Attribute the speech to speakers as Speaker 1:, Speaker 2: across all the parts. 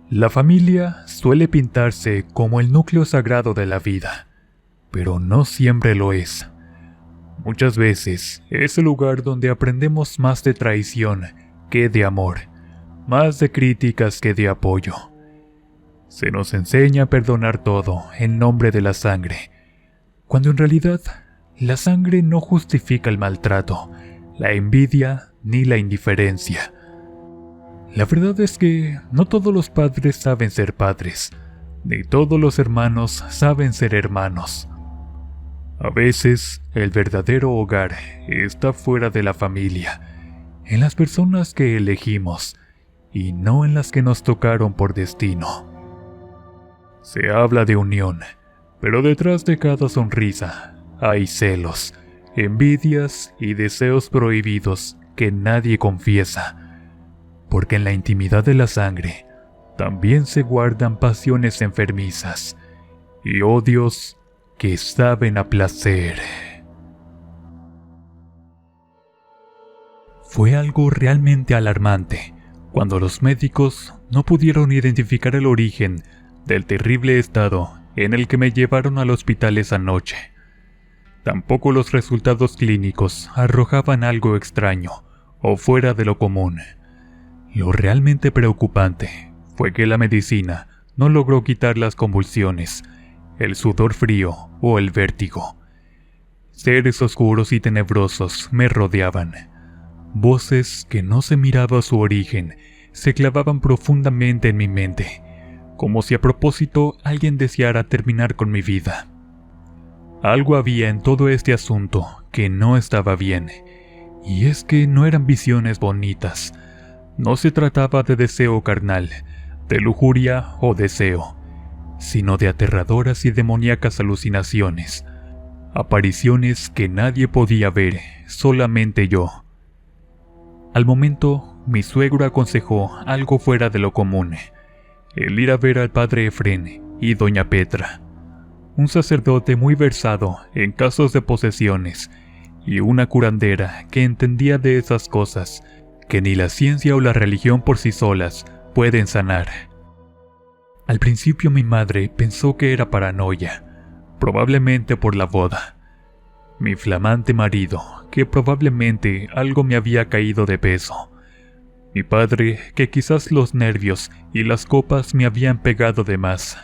Speaker 1: La familia suele pintarse como el núcleo sagrado de la vida, pero no siempre lo es. Muchas veces es el lugar donde aprendemos más de traición que de amor, más de críticas que de apoyo. Se nos enseña a perdonar todo en nombre de la sangre, cuando en realidad la sangre no justifica el maltrato, la envidia ni la indiferencia. La verdad es que no todos los padres saben ser padres, ni todos los hermanos saben ser hermanos. A veces, el verdadero hogar está fuera de la familia, en las personas que elegimos, y no en las que nos tocaron por destino. Se habla de unión, pero detrás de cada sonrisa hay celos, envidias y deseos prohibidos que nadie confiesa. Porque en la intimidad de la sangre también se guardan pasiones enfermizas y odios que saben a placer. Fue algo realmente alarmante cuando los médicos no pudieron identificar el origen del terrible estado en el que me llevaron al hospital esa noche. Tampoco los resultados clínicos arrojaban algo extraño o fuera de lo común. Lo realmente preocupante fue que la medicina no logró quitar las convulsiones, el sudor frío o el vértigo. Seres oscuros y tenebrosos me rodeaban. Voces que no se miraba su origen se clavaban profundamente en mi mente, como si a propósito alguien deseara terminar con mi vida. Algo había en todo este asunto que no estaba bien, y es que no eran visiones bonitas. No se trataba de deseo carnal, de lujuria o deseo, sino de aterradoras y demoníacas alucinaciones, apariciones que nadie podía ver, solamente yo. Al momento, mi suegro aconsejó algo fuera de lo común, el ir a ver al padre Efrén y doña Petra, un sacerdote muy versado en casos de posesiones y una curandera que entendía de esas cosas que ni la ciencia o la religión por sí solas pueden sanar. Al principio mi madre pensó que era paranoia, probablemente por la boda. Mi flamante marido, que probablemente algo me había caído de peso. Mi padre, que quizás los nervios y las copas me habían pegado de más.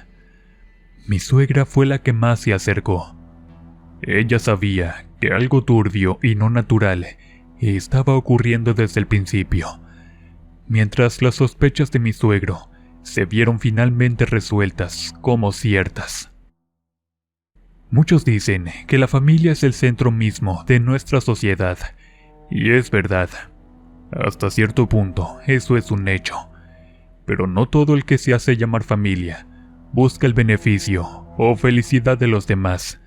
Speaker 1: Mi suegra fue la que más se acercó. Ella sabía que algo turbio y no natural estaba ocurriendo desde el principio, mientras las sospechas de mi suegro se vieron finalmente resueltas como ciertas. Muchos dicen que la familia es el centro mismo de nuestra sociedad, y es verdad. Hasta cierto punto, eso es un hecho. Pero no todo el que se hace llamar familia busca el beneficio o felicidad de los demás.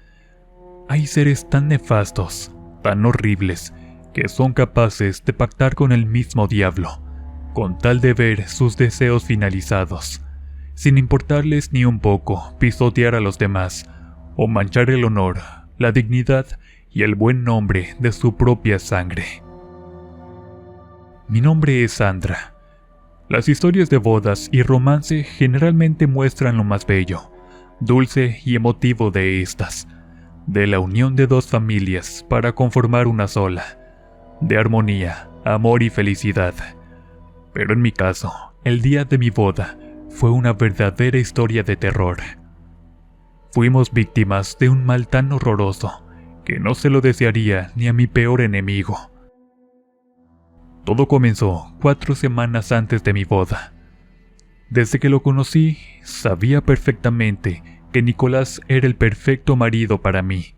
Speaker 1: Hay seres tan nefastos, tan horribles, que son capaces de pactar con el mismo diablo, con tal de ver sus deseos finalizados, sin importarles ni un poco pisotear a los demás, o manchar el honor, la dignidad y el buen nombre de su propia sangre. Mi nombre es Sandra. Las historias de bodas y romance generalmente muestran lo más bello, dulce y emotivo de estas, de la unión de dos familias para conformar una sola, de armonía, amor y felicidad. Pero en mi caso, el día de mi boda fue una verdadera historia de terror. Fuimos víctimas de un mal tan horroroso que no se lo desearía ni a mi peor enemigo. Todo comenzó 4 semanas antes de mi boda. Desde que lo conocí, sabía perfectamente que Nicolás era el perfecto marido para mí.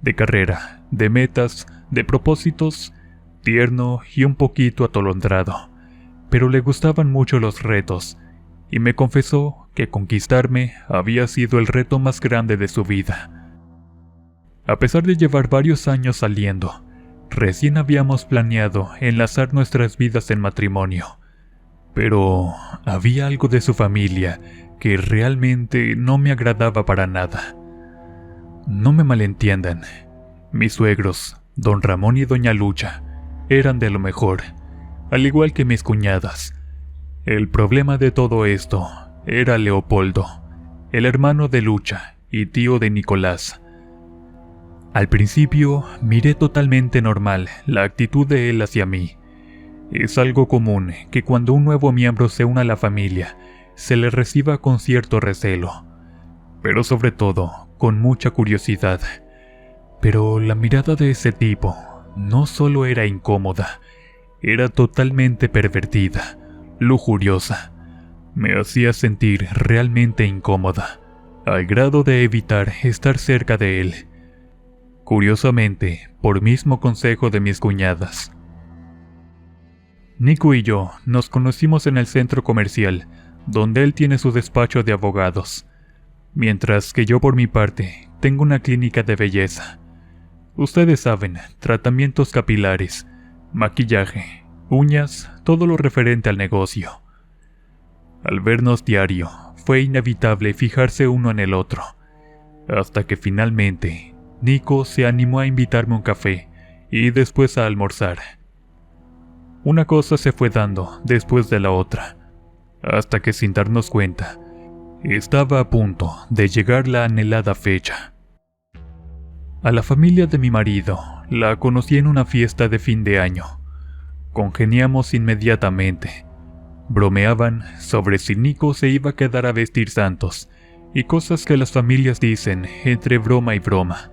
Speaker 1: De carrera, de metas, de propósitos, tierno y un poquito atolondrado, pero le gustaban mucho los retos, y me confesó que conquistarme había sido el reto más grande de su vida. A pesar de llevar varios años saliendo, recién habíamos planeado enlazar nuestras vidas en matrimonio, pero había algo de su familia que realmente no me agradaba para nada. No me malentiendan, mis suegros, don Ramón y doña Lucha, eran de lo mejor, al igual que mis cuñadas. El problema de todo esto era Leopoldo, el hermano de Lucha y tío de Nicolás. Al principio miré totalmente normal la actitud de él hacia mí. Es algo común que cuando un nuevo miembro se une a la familia, se le reciba con cierto recelo, pero sobre todo con mucha curiosidad. Pero la mirada de ese tipo no solo era incómoda, era totalmente pervertida, lujuriosa. Me hacía sentir realmente incómoda, al grado de evitar estar cerca de él. Curiosamente, por mismo consejo de mis cuñadas. Nico y yo nos conocimos en el centro comercial, donde él tiene su despacho de abogados, mientras que yo por mi parte tengo una clínica de belleza. Ustedes saben, tratamientos capilares, maquillaje, uñas, todo lo referente al negocio. Al vernos diario, fue inevitable fijarse uno en el otro, hasta que finalmente Nico se animó a invitarme a un café y después a almorzar. Una cosa se fue dando después de la otra, hasta que sin darnos cuenta, estaba a punto de llegar la anhelada fecha. A la familia de mi marido la conocí en una fiesta de fin de año. Congeniamos inmediatamente. Bromeaban sobre si Nico se iba a quedar a vestir santos y cosas que las familias dicen entre broma y broma.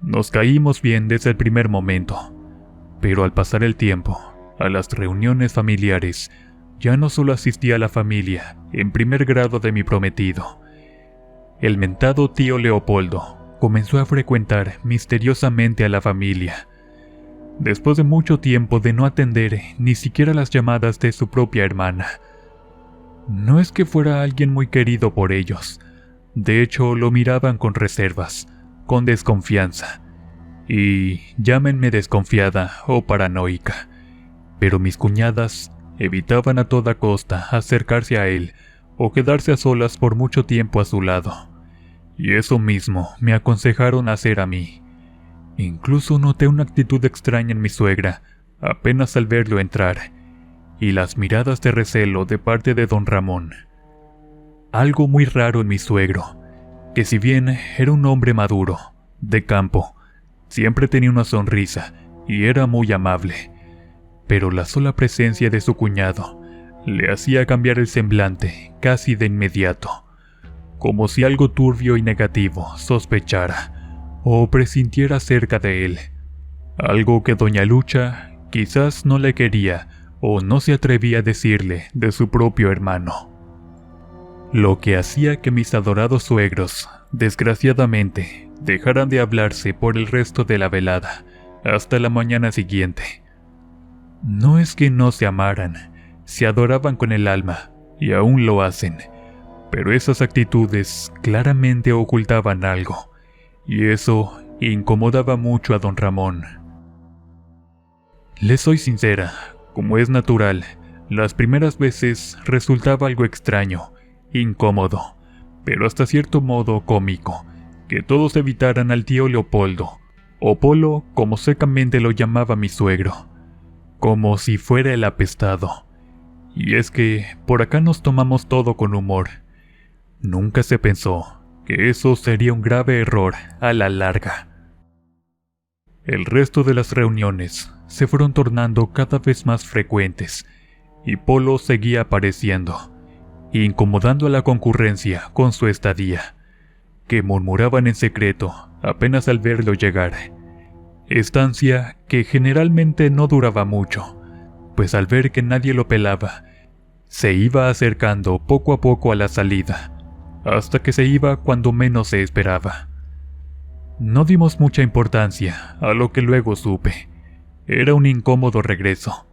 Speaker 1: Nos caímos bien desde el primer momento, pero al pasar el tiempo, a las reuniones familiares, ya no solo asistía a la familia en primer grado de mi prometido. El mentado tío Leopoldo comenzó a frecuentar misteriosamente a la familia. Después de mucho tiempo de no atender ni siquiera las llamadas de su propia hermana. No es que fuera alguien muy querido por ellos, de hecho lo miraban con reservas, con desconfianza, y llámenme desconfiada o paranoica, pero mis cuñadas evitaban a toda costa acercarse a él o quedarse a solas por mucho tiempo a su lado, y eso mismo me aconsejaron hacer a mí. Incluso noté una actitud extraña en mi suegra apenas al verlo entrar, y las miradas de recelo de parte de don Ramón. Algo muy raro en mi suegro, que si bien era un hombre maduro, de campo, siempre tenía una sonrisa y era muy amable, pero la sola presencia de su cuñado le hacía cambiar el semblante casi de inmediato, como si algo turbio y negativo sospechara o presintiera cerca de él, algo que doña Lucha quizás no le quería o no se atrevía a decirle de su propio hermano. Lo que hacía que mis adorados suegros, desgraciadamente, dejaran de hablarse por el resto de la velada, hasta la mañana siguiente. No es que no se amaran, se adoraban con el alma, y aún lo hacen, pero esas actitudes claramente ocultaban algo, y eso incomodaba mucho a don Ramón. Les soy sincera, como es natural, las primeras veces resultaba algo extraño, incómodo, pero hasta cierto modo cómico, que todos evitaran al tío Leopoldo, o Polo como secamente lo llamaba mi suegro, como si fuera el apestado. Y es que por acá nos tomamos todo con humor. Nunca se pensó que eso sería un grave error a la larga. El resto de las reuniones se fueron tornando cada vez más frecuentes, y Polo seguía apareciendo, incomodando a la concurrencia con su estadía, que murmuraban en secreto apenas al verlo llegar. Estancia que generalmente no duraba mucho, pues al ver que nadie lo pelaba, se iba acercando poco a poco a la salida, hasta que se iba cuando menos se esperaba. No dimos mucha importancia a lo que luego supe. Era un incómodo regreso,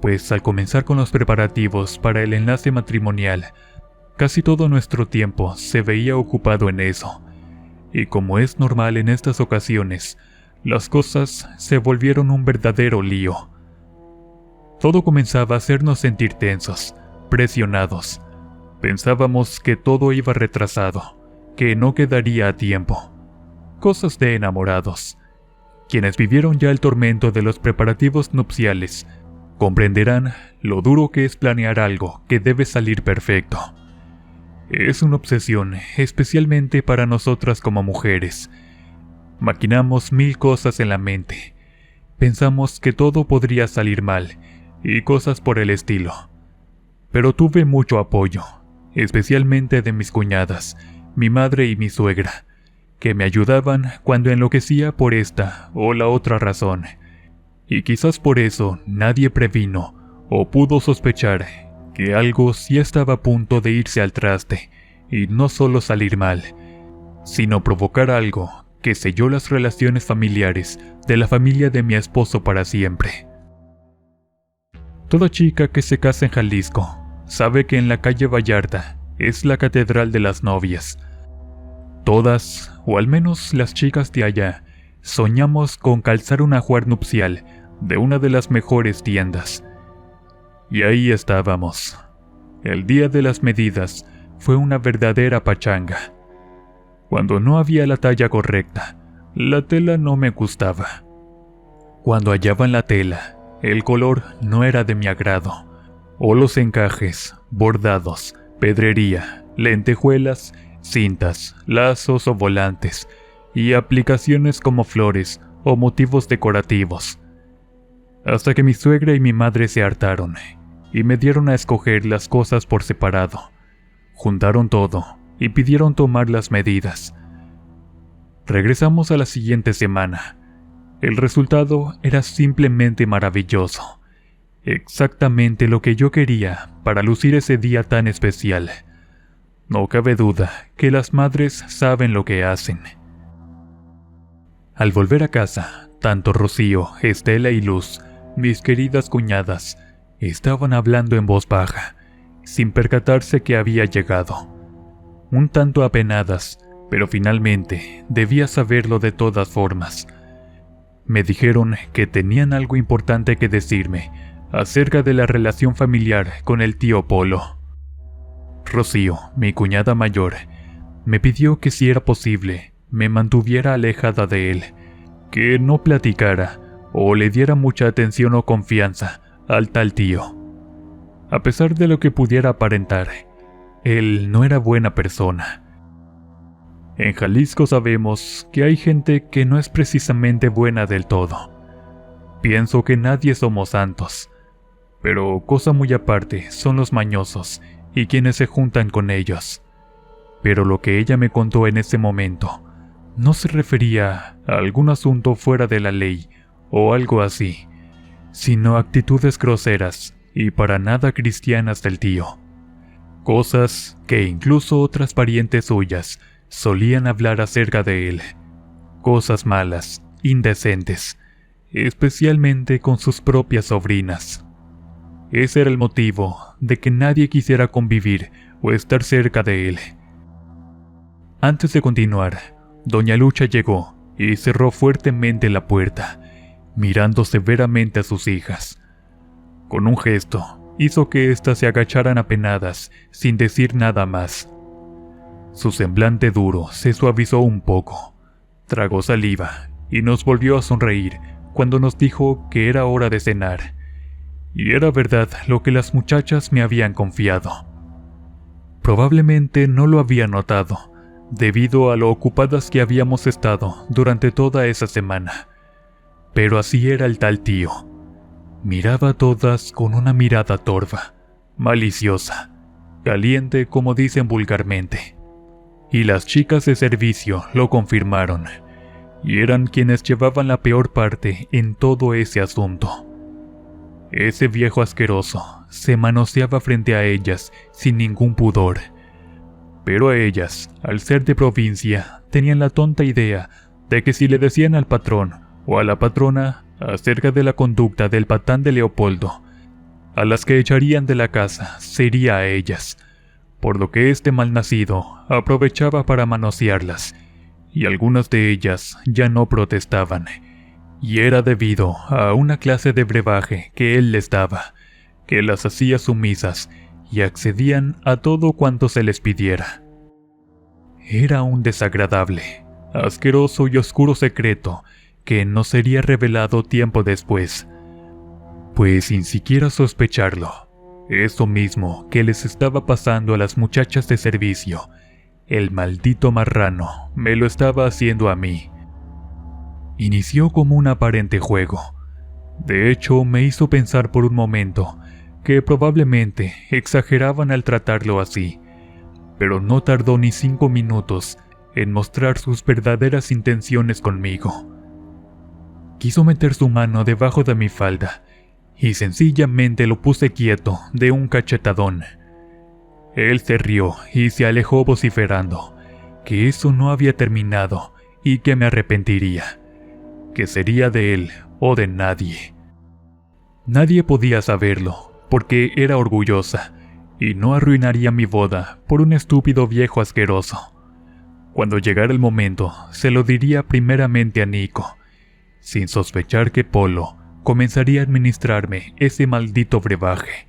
Speaker 1: pues al comenzar con los preparativos para el enlace matrimonial, casi todo nuestro tiempo se veía ocupado en eso, y como es normal en estas ocasiones, las cosas se volvieron un verdadero lío. Todo comenzaba a hacernos sentir tensos, presionados. Pensábamos que todo iba retrasado, que no quedaría a tiempo. Cosas de enamorados. Quienes vivieron ya el tormento de los preparativos nupciales comprenderán lo duro que es planear algo que debe salir perfecto, Es una obsesión, especialmente para nosotras como mujeres. Maquinamos 1000 cosas en la mente. Pensamos que todo podría salir mal, y cosas por el estilo. Pero tuve mucho apoyo, especialmente de mis cuñadas, mi madre y mi suegra, que me ayudaban cuando enloquecía por esta o la otra razón. Y quizás por eso nadie previno o pudo sospechar que algo sí estaba a punto de irse al traste, y no solo salir mal, sino provocar algo que selló las relaciones familiares de la familia de mi esposo para siempre. Toda chica que se casa en Jalisco sabe que en la calle Vallarta es la catedral de las novias. Todas, o al menos las chicas de allá, soñamos con calzar un ajuar nupcial de una de las mejores tiendas. Y ahí estábamos. El día de las medidas fue una verdadera pachanga. Cuando no había la talla correcta, la tela no me gustaba. Cuando hallaban la tela, el color no era de mi agrado, o los encajes, bordados, pedrería, lentejuelas, cintas, lazos o volantes, y aplicaciones como flores o motivos decorativos. Hasta que mi suegra y mi madre se hartaron, y me dieron a escoger las cosas por separado. Juntaron todo, y pidieron tomar las medidas. Regresamos a la siguiente semana. El resultado era simplemente maravilloso. Exactamente lo que yo quería para lucir ese día tan especial. No cabe duda que las madres saben lo que hacen. Al volver a casa, tanto Rocío, Estela y Luz, mis queridas cuñadas, estaban hablando en voz baja, sin percatarse que había llegado. Un tanto apenadas, pero finalmente debía saberlo de todas formas. Me dijeron que tenían algo importante que decirme acerca de la relación familiar con el tío Polo. Rocío, mi cuñada mayor, me pidió que si era posible, me mantuviera alejada de él, que no platicara o le diera mucha atención o confianza al tal tío. A pesar de lo que pudiera aparentar, él no era buena persona. En Jalisco sabemos que hay gente que no es precisamente buena del todo. Pienso que nadie somos santos, pero cosa muy aparte son los mañosos y quienes se juntan con ellos. Pero lo que ella me contó en ese momento no se refería a algún asunto fuera de la ley o algo así, sino a actitudes groseras y para nada cristianas del tío. Cosas que incluso otras parientes suyas solían hablar acerca de él. Cosas malas, indecentes, especialmente con sus propias sobrinas. Ese era el motivo de que nadie quisiera convivir o estar cerca de él. Antes de continuar, doña Lucha llegó y cerró fuertemente la puerta, mirando severamente a sus hijas. Con un gesto, hizo que éstas se agacharan apenadas, sin decir nada más. Su semblante duro se suavizó un poco, tragó saliva y nos volvió a sonreír cuando nos dijo que era hora de cenar. Y era verdad lo que las muchachas me habían confiado. Probablemente no lo había notado, debido a lo ocupadas que habíamos estado durante toda esa semana. Pero así era el tal tío. Miraba a todas con una mirada torva, maliciosa, caliente como dicen vulgarmente. Y las chicas de servicio lo confirmaron, y eran quienes llevaban la peor parte en todo ese asunto. Ese viejo asqueroso se manoseaba frente a ellas sin ningún pudor. Pero a ellas, al ser de provincia, tenían la tonta idea de que si le decían al patrón o a la patrona acerca de la conducta del patán de Leopoldo, a las que echarían de la casa sería a ellas, por lo que este malnacido aprovechaba para manosearlas, y algunas de ellas ya no protestaban, y era debido a una clase de brebaje que él les daba, que las hacía sumisas y accedían a todo cuanto se les pidiera. Era un desagradable, asqueroso y oscuro secreto que no sería revelado tiempo después, pues sin siquiera sospecharlo, Eso mismo que les estaba pasando a las muchachas de servicio, el maldito marrano me lo estaba haciendo a mí. Inició como un aparente juego. De hecho, me hizo pensar por un momento que probablemente exageraban al tratarlo así, pero no tardó ni 5 minutos en mostrar sus verdaderas intenciones conmigo. Quiso meter su mano debajo de mi falda y sencillamente lo puse quieto de un cachetadón. Él se rió y se alejó vociferando que eso no había terminado y que me arrepentiría, que sería de él o de nadie. Nadie podía saberlo porque era orgullosa y no arruinaría mi boda por un estúpido viejo asqueroso. Cuando llegara el momento, se lo diría primeramente a Nico, sin sospechar que Polo comenzaría a administrarme ese maldito brebaje.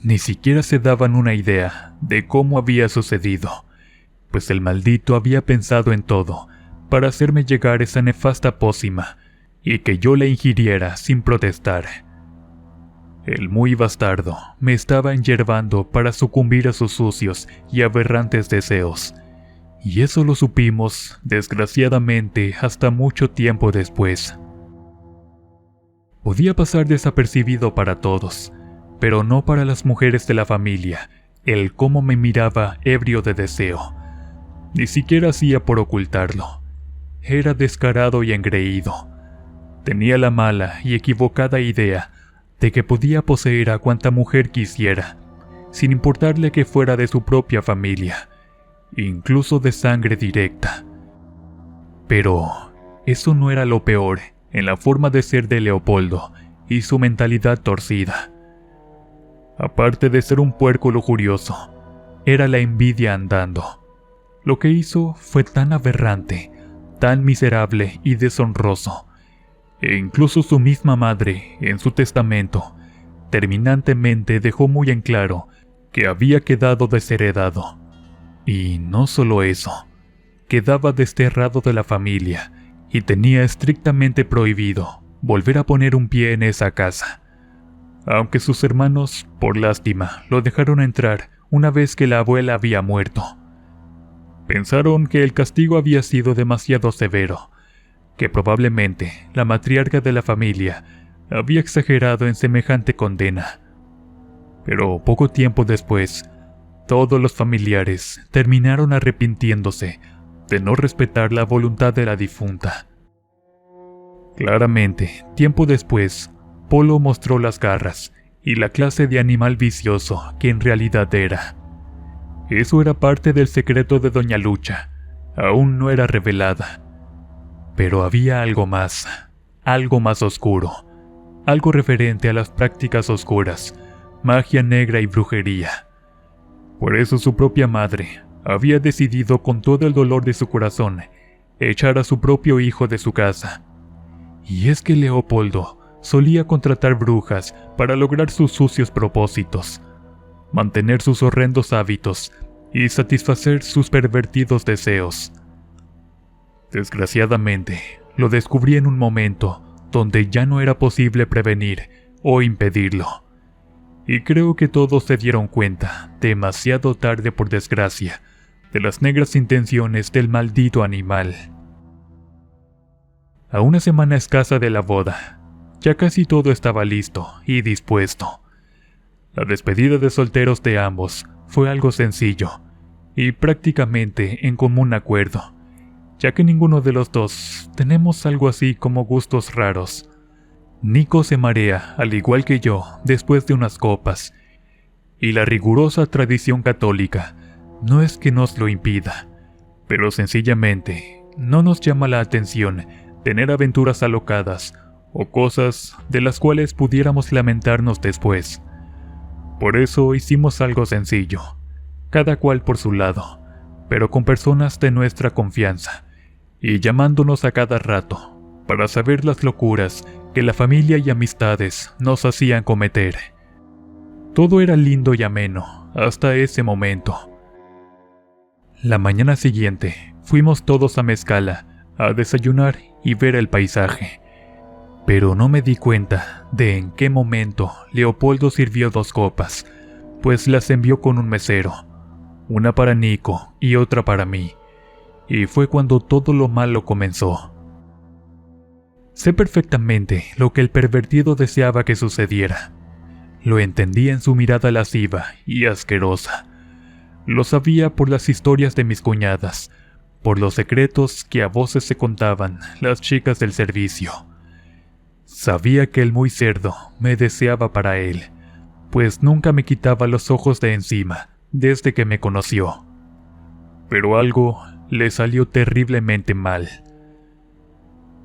Speaker 1: Ni siquiera se daban una idea de cómo había sucedido, pues el maldito había pensado en todo para hacerme llegar esa nefasta pócima y que yo la ingiriera sin protestar. El muy bastardo me estaba enyerbando para sucumbir a sus sucios y aberrantes deseos, y eso lo supimos, desgraciadamente, hasta mucho tiempo después. Podía pasar desapercibido para todos, pero no para las mujeres de la familia, el cómo me miraba ebrio de deseo. Ni siquiera hacía por ocultarlo. Era descarado y engreído. Tenía la mala y equivocada idea de que podía poseer a cuanta mujer quisiera, sin importarle que fuera de su propia familia, incluso de sangre directa. Pero eso no era lo peor en la forma de ser de Leopoldo y su mentalidad torcida. Aparte de ser un puerco lujurioso, era la envidia andando. Lo que hizo fue tan aberrante, tan miserable y deshonroso, e incluso su misma madre, en su testamento, terminantemente dejó muy en claro que había quedado desheredado. Y no solo eso, quedaba desterrado de la familia y tenía estrictamente prohibido volver a poner un pie en esa casa. Aunque sus hermanos, por lástima, lo dejaron entrar una vez que la abuela había muerto. Pensaron que el castigo había sido demasiado severo, que probablemente la matriarca de la familia había exagerado en semejante condena. Pero poco tiempo después, todos los familiares terminaron arrepintiéndose de no respetar la voluntad de la difunta. Claramente, tiempo después, Polo mostró las garras y la clase de animal vicioso que en realidad era. Eso era parte del secreto de Doña Lucha, aún no era revelada. Pero había algo más oscuro, algo referente a las prácticas oscuras, magia negra y brujería. Por eso su propia madre había decidido con todo el dolor de su corazón echar a su propio hijo de su casa. Y es que Leopoldo solía contratar brujas para lograr sus sucios propósitos, mantener sus horrendos hábitos y satisfacer sus pervertidos deseos. Desgraciadamente, lo descubrí en un momento donde ya no era posible prevenir o impedirlo. Y creo que todos se dieron cuenta, demasiado tarde por desgracia, de las negras intenciones del maldito animal. A una semana escasa de la boda, ya casi todo estaba listo y dispuesto. La despedida de solteros de ambos fue algo sencillo y prácticamente en común acuerdo, ya que ninguno de los dos tenemos algo así como gustos raros. Nico se marea, al igual que yo, después de unas copas, y la rigurosa tradición católica no es que nos lo impida, pero sencillamente no nos llama la atención tener aventuras alocadas o cosas de las cuales pudiéramos lamentarnos después. Por eso hicimos algo sencillo, cada cual por su lado, pero con personas de nuestra confianza, y llamándonos a cada rato, para saber las locuras que la familia y amistades nos hacían cometer. Todo era lindo y ameno, hasta ese momento. La mañana siguiente, fuimos todos a Mezcala, a desayunar y ver el paisaje. Pero no me di cuenta de en qué momento Leopoldo sirvió 2 copas, pues las envió con un mesero, una para Nico y otra para mí, y fue cuando todo lo malo comenzó. Sé perfectamente lo que el pervertido deseaba que sucediera. Lo entendía en su mirada lasciva y asquerosa. Lo sabía por las historias de mis cuñadas, por los secretos que a voces se contaban las chicas del servicio. Sabía que el muy cerdo me deseaba para él, pues nunca me quitaba los ojos de encima desde que me conoció. Pero algo le salió terriblemente mal.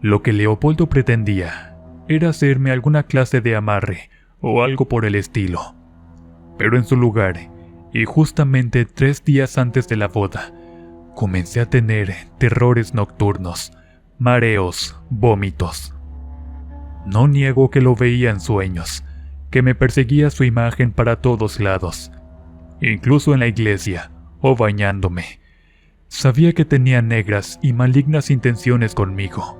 Speaker 1: Lo que Leopoldo pretendía era hacerme alguna clase de amarre o algo por el estilo. Pero en su lugar, y justamente 3 días antes de la boda, comencé a tener terrores nocturnos, mareos, vómitos. No niego que lo veía en sueños, que me perseguía su imagen para todos lados, incluso en la iglesia o bañándome. Sabía que tenía negras y malignas intenciones conmigo,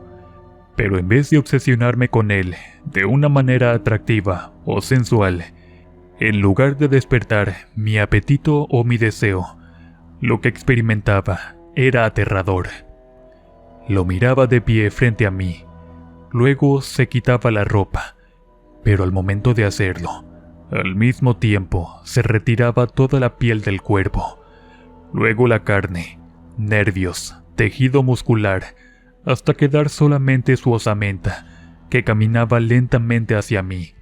Speaker 1: pero en vez de obsesionarme con él de una manera atractiva o sensual, en lugar de despertar mi apetito o mi deseo, lo que experimentaba era aterrador. Lo miraba de pie frente a mí, luego se quitaba la ropa, pero al momento de hacerlo, al mismo tiempo se retiraba toda la piel del cuerpo, luego la carne, nervios, tejido muscular, hasta quedar solamente su osamenta, que caminaba lentamente hacia mí.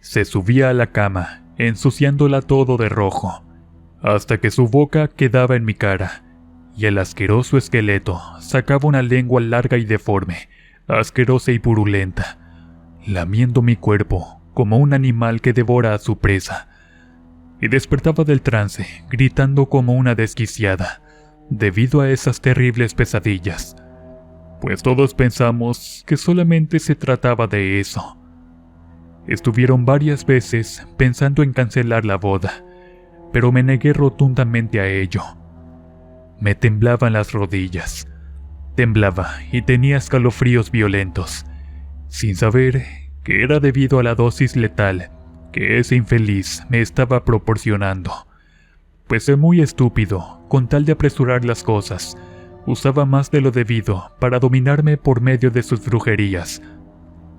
Speaker 1: Se subía a la cama, ensuciándola todo de rojo, hasta que su boca quedaba en mi cara, y el asqueroso esqueleto sacaba una lengua larga y deforme, asquerosa y purulenta, lamiendo mi cuerpo como un animal que devora a su presa, y despertaba del trance, gritando como una desquiciada, debido a esas terribles pesadillas, pues todos pensamos que solamente se trataba de eso. Estuvieron varias veces pensando en cancelar la boda, pero me negué rotundamente a ello. Me temblaban las rodillas, temblaba y tenía escalofríos violentos, sin saber que era debido a la dosis letal que ese infeliz me estaba proporcionando. Pues de muy estúpido, con tal de apresurar las cosas, usaba más de lo debido para dominarme por medio de sus brujerías,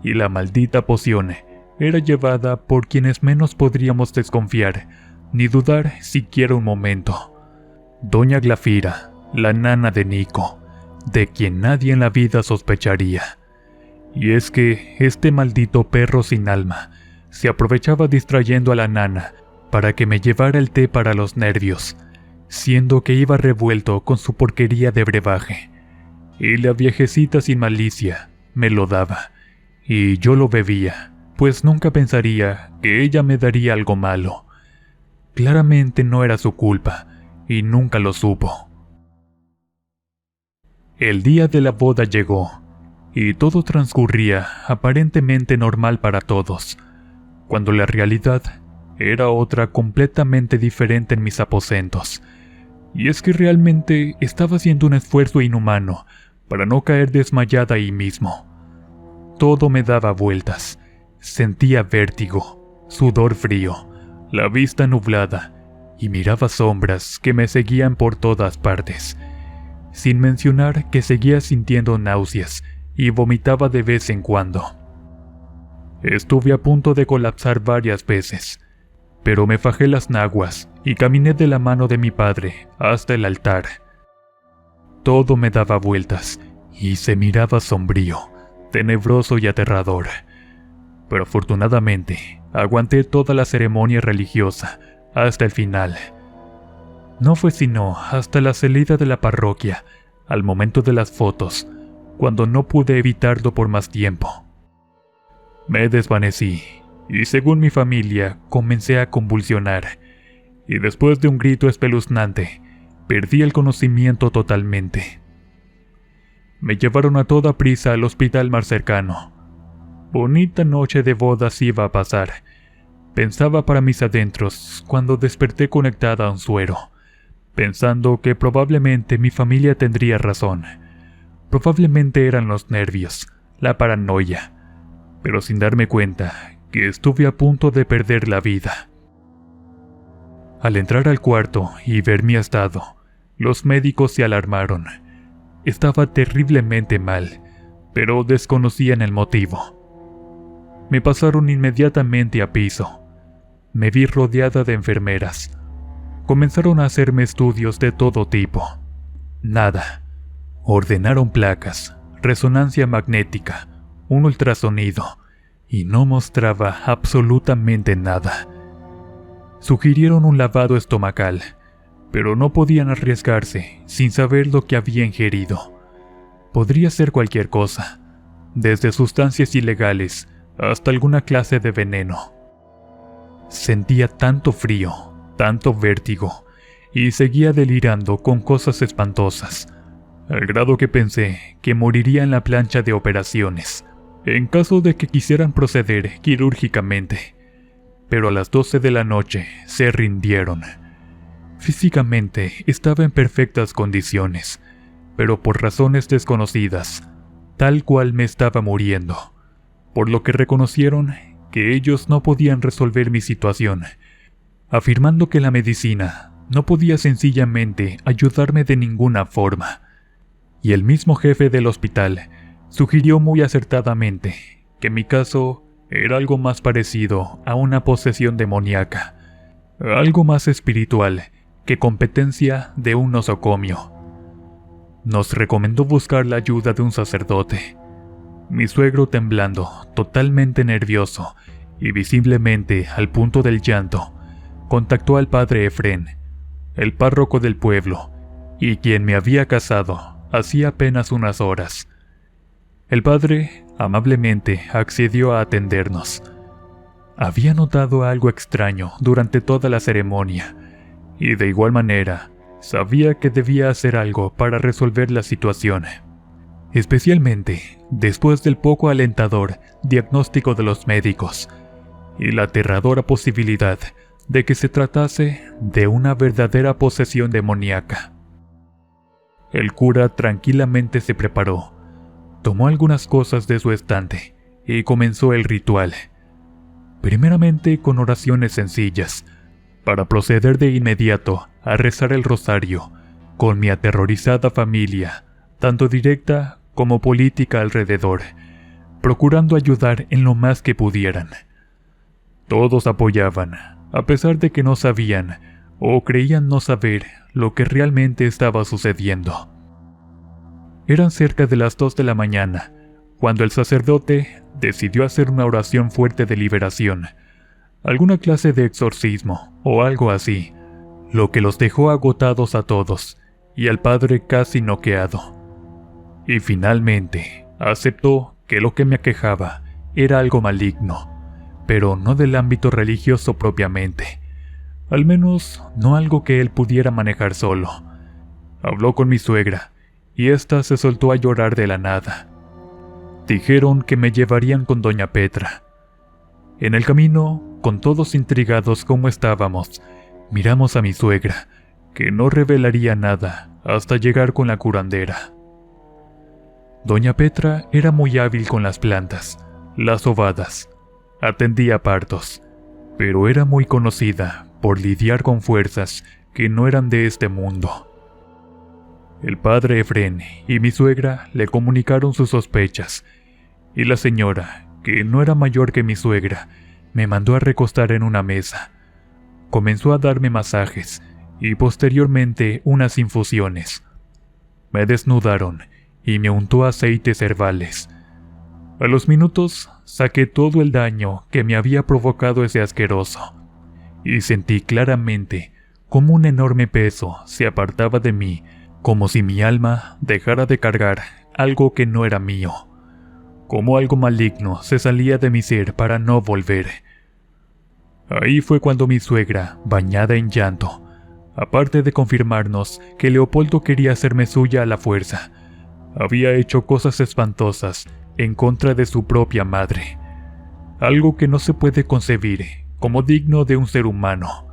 Speaker 1: y la maldita poción era llevada por quienes menos podríamos desconfiar, ni dudar siquiera un momento. Doña Glafira, la nana de Nico, de quien nadie en la vida sospecharía. Y es que este maldito perro sin alma se aprovechaba distrayendo a la nana para que me llevara el té para los nervios, siendo que iba revuelto con su porquería de brebaje. Y la viejecita sin malicia me lo daba, y yo lo bebía, pues nunca pensaría que ella me daría algo malo. Claramente no era su culpa, y nunca lo supo. El día de la boda llegó, y todo transcurría aparentemente normal para todos, cuando la realidad era otra completamente diferente en mis aposentos. Y es que realmente estaba haciendo un esfuerzo inhumano para no caer desmayada ahí mismo. Todo me daba vueltas, sentía vértigo, sudor frío, la vista nublada, y miraba sombras que me seguían por todas partes, sin mencionar que seguía sintiendo náuseas y vomitaba de vez en cuando. Estuve a punto de colapsar varias veces, pero me fajé las naguas y caminé de la mano de mi padre hasta el altar. Todo me daba vueltas y se miraba sombrío, tenebroso y aterrador, pero afortunadamente aguanté toda la ceremonia religiosa hasta el final. No fue sino hasta la salida de la parroquia, al momento de las fotos, cuando no pude evitarlo por más tiempo. Me desvanecí, y según mi familia, comencé a convulsionar, y después de un grito espeluznante, perdí el conocimiento totalmente. Me llevaron a toda prisa al hospital más cercano. Bonita noche de bodas iba a pasar, pensaba para mis adentros cuando desperté conectada a un suero, pensando que probablemente mi familia tendría razón. Probablemente eran los nervios, la paranoia, pero sin darme cuenta que estuve a punto de perder la vida. Al entrar al cuarto y ver mi estado, los médicos se alarmaron. Estaba terriblemente mal, pero desconocían el motivo. Me pasaron inmediatamente a piso. Me vi rodeada de enfermeras. Comenzaron a hacerme estudios de todo tipo. Nada. Ordenaron placas, resonancia magnética, un ultrasonido, y no mostraba absolutamente nada. Sugirieron un lavado estomacal, pero no podían arriesgarse sin saber lo que había ingerido. Podría ser cualquier cosa, desde sustancias ilegales hasta alguna clase de veneno. Sentía tanto frío, tanto vértigo, y seguía delirando con cosas espantosas, al grado que pensé que moriría en la plancha de operaciones, en caso de que quisieran proceder quirúrgicamente. Pero a las 12 de la noche se rindieron. Físicamente estaba en perfectas condiciones, pero por razones desconocidas, tal cual me estaba muriendo, por lo que reconocieron que ellos no podían resolver mi situación, afirmando que la medicina no podía sencillamente ayudarme de ninguna forma. Y el mismo jefe del hospital sugirió muy acertadamente que mi caso era algo más parecido a una posesión demoníaca, algo más espiritual que competencia de un nosocomio. Nos recomendó buscar la ayuda de un sacerdote. Mi suegro, temblando, totalmente nervioso y visiblemente al punto del llanto, contactó al padre Efrén, el párroco del pueblo, y quien me había casado hacía apenas unas horas. El padre amablemente accedió a atendernos. Había notado algo extraño durante toda la ceremonia, y de igual manera sabía que debía hacer algo para resolver la situación, especialmente después del poco alentador diagnóstico de los médicos y la aterradora posibilidad de que se tratase de una verdadera posesión demoníaca. El cura tranquilamente se preparó, tomó algunas cosas de su estante y comenzó el ritual, primeramente con oraciones sencillas, para proceder de inmediato a rezar el rosario con mi aterrorizada familia, tanto directa como política alrededor, procurando ayudar en lo más que pudieran. Todos apoyaban, a pesar de que no sabían o creían no saber lo que realmente estaba sucediendo. Eran cerca de las 2 de la mañana, cuando el sacerdote decidió hacer una oración fuerte de liberación, alguna clase de exorcismo o algo así, lo que los dejó agotados a todos y al padre casi noqueado. Y finalmente aceptó que lo que me aquejaba era algo maligno, pero no del ámbito religioso propiamente, al menos no algo que él pudiera manejar solo. Habló con mi suegra, y ésta se soltó a llorar de la nada. Dijeron que me llevarían con doña Petra. En el camino, con todos intrigados como estábamos, miramos a mi suegra, que no revelaría nada hasta llegar con la curandera. Doña Petra era muy hábil con las plantas, las sobadas, atendía partos, pero era muy conocida por lidiar con fuerzas que no eran de este mundo. El padre Efrén y mi suegra le comunicaron sus sospechas, y la señora, que no era mayor que mi suegra, me mandó a recostar en una mesa. Comenzó a darme masajes y posteriormente unas infusiones. Me desnudaron y me untó aceites herbales. A los minutos saqué todo el daño que me había provocado ese asqueroso, y sentí claramente cómo un enorme peso se apartaba de mí, como si mi alma dejara de cargar algo que no era mío, como algo maligno se salía de mi ser para no volver. Ahí fue cuando mi suegra, bañada en llanto, aparte de confirmarnos que Leopoldo quería hacerme suya a la fuerza, había hecho cosas espantosas en contra de su propia madre, algo que no se puede concebir como digno de un ser humano.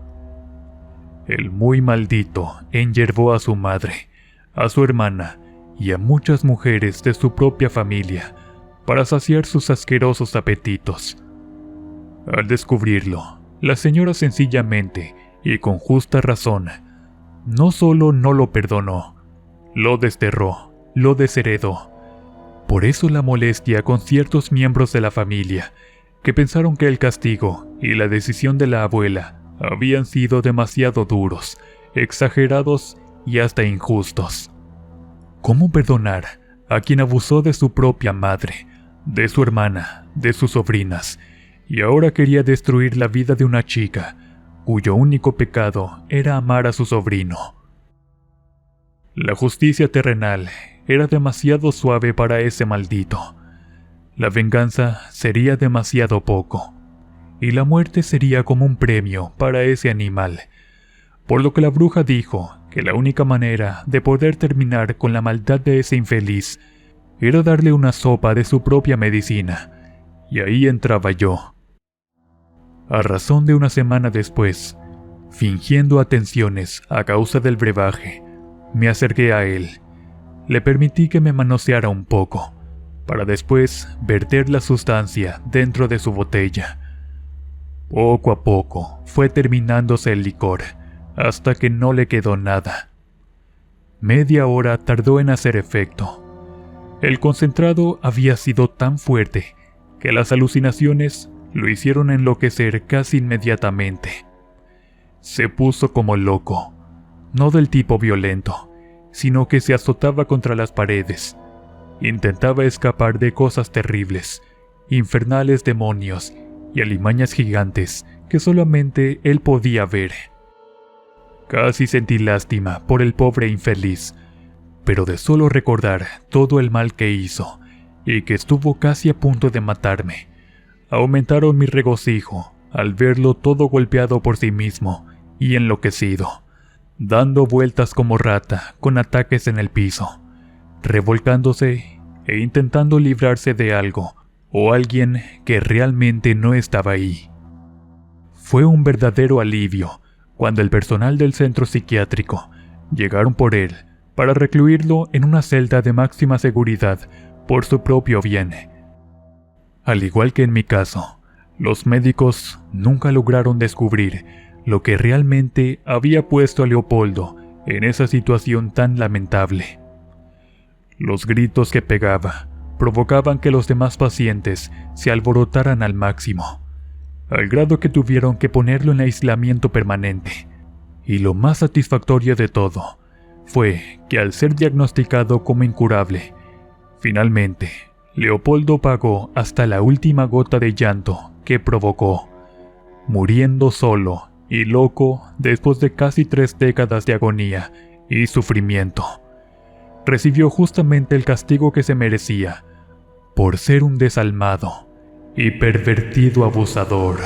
Speaker 1: El muy maldito enyerbó a su madre, a su hermana y a muchas mujeres de su propia familia para saciar sus asquerosos apetitos. Al descubrirlo, la señora sencillamente, y con justa razón, no solo no lo perdonó, lo desterró, lo desheredó. Por eso la molestia con ciertos miembros de la familia, que pensaron que el castigo y la decisión de la abuela habían sido demasiado duros, exagerados y hasta injustos. ¿Cómo perdonar a quien abusó de su propia madre, de su hermana, de sus sobrinas, y ahora quería destruir la vida de una chica cuyo único pecado era amar a su sobrino? La justicia terrenal era demasiado suave para ese maldito. La venganza sería demasiado poco, y la muerte sería como un premio para ese animal, por lo que la bruja dijo que la única manera de poder terminar con la maldad de ese infeliz era darle una sopa de su propia medicina, y ahí entraba yo. A razón de una semana después, fingiendo atenciones a causa del brebaje, me acerqué a él. Le permití que me manoseara un poco, para después verter la sustancia dentro de su botella. Poco a poco fue terminándose el licor, hasta que no le quedó nada. Media hora tardó en hacer efecto. El concentrado había sido tan fuerte que las alucinaciones lo hicieron enloquecer casi inmediatamente. Se puso como loco, no del tipo violento, sino que se azotaba contra las paredes. Intentaba escapar de cosas terribles, infernales demonios y alimañas gigantes que solamente él podía ver. Casi sentí lástima por el pobre infeliz, pero de solo recordar todo el mal que hizo y que estuvo casi a punto de matarme, aumentaron mi regocijo al verlo todo golpeado por sí mismo y enloquecido, dando vueltas como rata con ataques en el piso, revolcándose e intentando librarse de algo o alguien que realmente no estaba ahí. Fue un verdadero alivio cuando el personal del centro psiquiátrico llegaron por él para recluirlo en una celda de máxima seguridad por su propio bien. Al igual que en mi caso, los médicos nunca lograron descubrir lo que realmente había puesto a Leopoldo en esa situación tan lamentable. Los gritos que pegaba provocaban que los demás pacientes se alborotaran al máximo, al grado que tuvieron que ponerlo en aislamiento permanente. Y lo más satisfactorio de todo fue que al ser diagnosticado como incurable, finalmente Leopoldo pagó hasta la última gota de llanto que provocó, muriendo solo y loco después de casi 3 décadas de agonía y sufrimiento. Recibió justamente el castigo que se merecía por ser un desalmado y pervertido abusador.